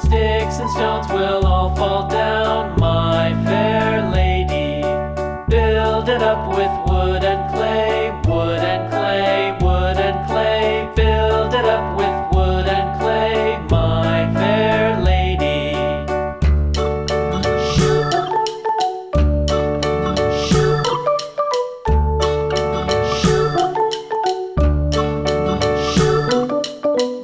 Sticks and stones will all fall down, my fair lady. Build it up with wood and clay, wood and clay, wood and clay. Build it up with wood and clay, my fair lady.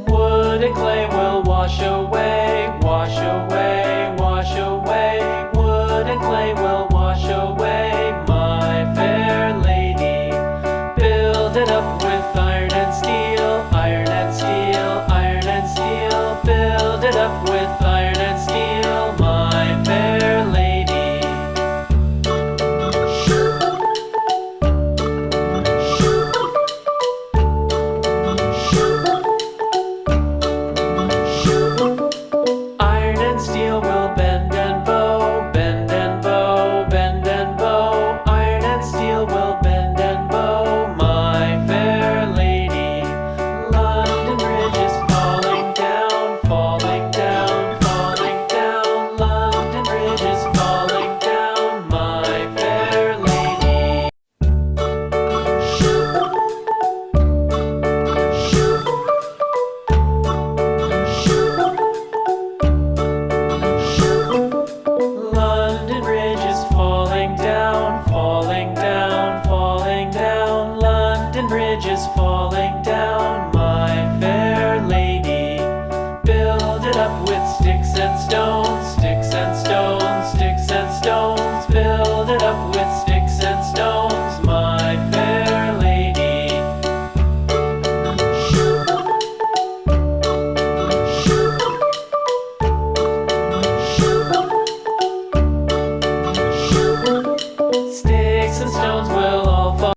Wood and clay will wash away, wash away, wash away. Wood and clay will wash away, my fair lady. Build it up with iron and steel, iron and steel, iron and steel. Build it up with